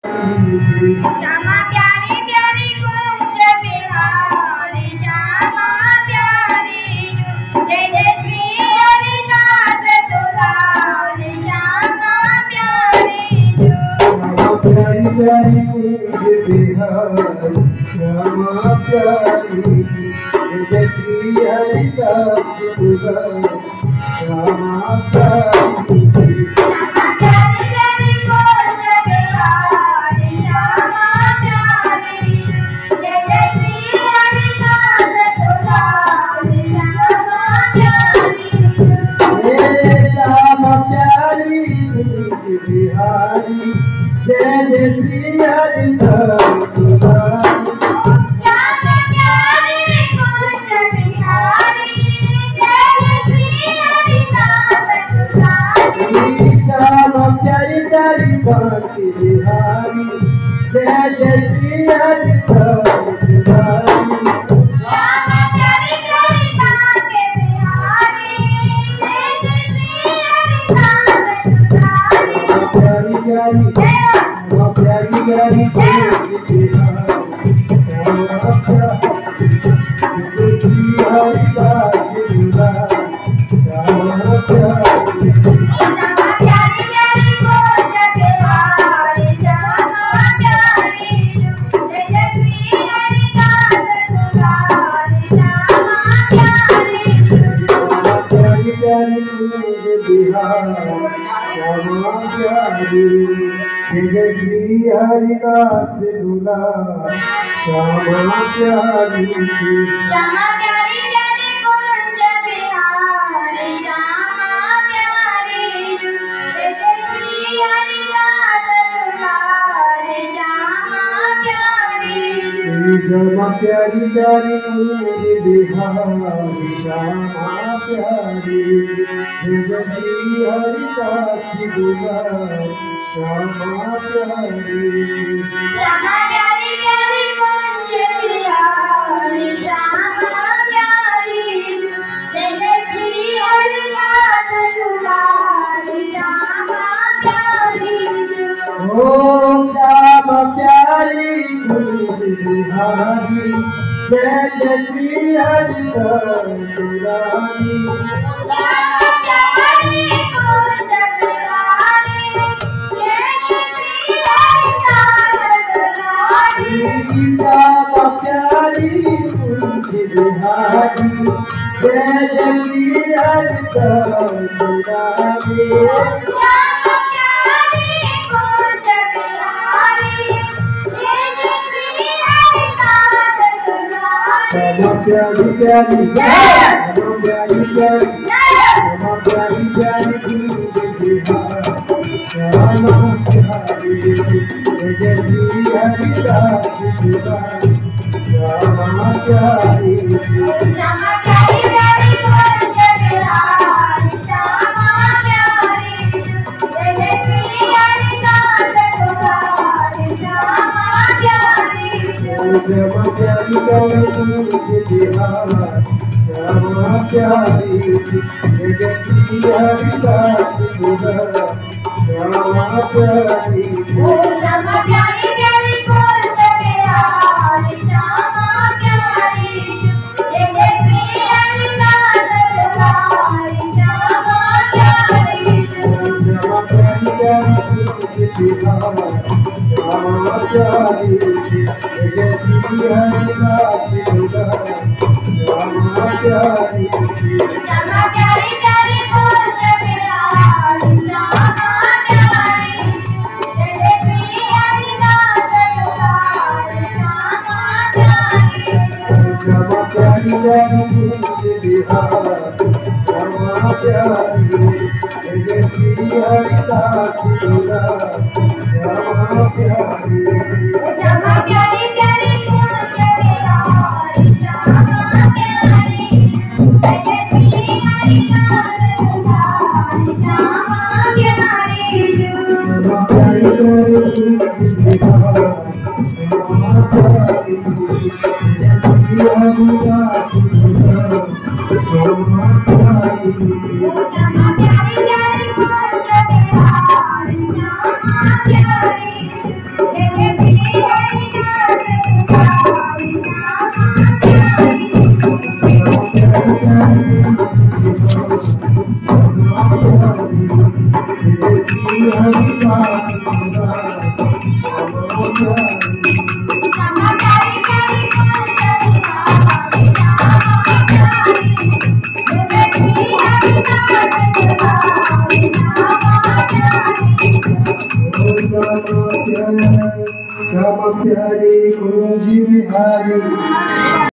श्यामा प्यारी प्यारी कुंज बिहारी श्यामा प्यारी जय जय श्री हरिदास दुलारी श्यामा प्यारी प्यारी प्यारी कुंज बिहारी श्यामा प्यारी जय श्री हरिदास दुलारी श्यामा प्यारी बिहारी जय जय श्री हरिदास दुलारी श्यामा प्यारी कुंज बिहारी जय जय श्री हरिदास दुलारी श्यामा प्यारी प्यारी कांति बिहारी जय जय श्री हरिदास दुलारी श्यामा प्यारी प्यारी कांति बिहारी जय जय श्री हरिदास दुलारी प्यारी प्यारी प्यारी प्यारी कुंज बिहारी श्यामा प्यारी श्री हरिदास दुलारी श्यामा प्यारी श्यामा प्यारी प्यारी कुंज बिहारी श्यामा प्यारी जय जय श्री हरिदास दुलारी श्यामा प्यारी प्यारी प्यारी कुंज बिहारी श्यामा प्यारी जय जय श्री हरिदास दुलारी श्यामा प्यारी श्यामा प्यारी प्यारी कुंज बिहारी श्यामा प्यारी जय जय श्री हरिदास दुलारी श्यामा प्यारी श्यामा प्यारी प्यारी कुंज बिहारी श्यामा प्यारी जय जय श्री हरिदास दुलारी श्यामा प्यारी श्यामा प्यारी प्यारी कुंज बिहारी श्यामा प्यारी जय जय श्री हरिदास दुलारी श्यामा प्यारी ओम श्यामा प्यारी कुंज बिहारी जय जय श्री हरिदास दुलारी श्यामा प्यारी कुंज बिहारी जय जय श्री हरिदास दुलारी श्यामा प्यारी कुंज बिहारी जय जय श्री हरिदास दुलारी श्यामा प्यारी कुंज बिहारी जय जय श्री हरिदास दुलारी श्यामा प्यारी प्यारी श्यामा प्यारी प्यारी श्यामा प्यारी प्यारी कुंज बिहारी श्यामा प्यारी जय जय श्री हरिदास दुलारी श्यामा प्यारी श्यामा प्यारी प्यारी कुंज बिहारी श्यामा प्यारी जय जय श्री हरिदास दुलारी श्यामा प्यारी श्यामा प्यारी प्यारी कुंज बिहारी श्यामा प्यारी जय जय श्री हरिदास दुलारी श्यामा प्यारी श्यामा प्यारी प्यारी कुंज बिहारी श्यामा प्यारी जय जय श्री हरिदास दुलारी श्यामा प्यारी श्यामा प्यारी प्यारी कुंज बिहारी श्यामा प्यारी जय जय श्री हरिदास दुलारी श्यामा प्यारी श्यामा प्यारी प्यारी कुंज बिहारी श्यामा प्यारी जय जय श्री हरिदास दुलारी श्यामा प्यारी श्यामा प्यारी प्यारी कुंज बिहारी श्यामा प्यारी जय जय श्री हरिदास दुलारी श्यामा प्यारी श्यामा प्यारी प्यारी कुंज बिहारी श्यामा प्यारी जय जय श्री हरिदास दुलारी श्यामा प्यारी श्यामा प्यारी प्यारी कुंज बिहारी श्यामा प्यारी जय जय श्री हरिदास दुलारी श्यामा प्यारी श्यामा प्यारी प्यारी कुंज बिहारी श्यामा प्यारी श्याम प्यारे कुंज बिहारी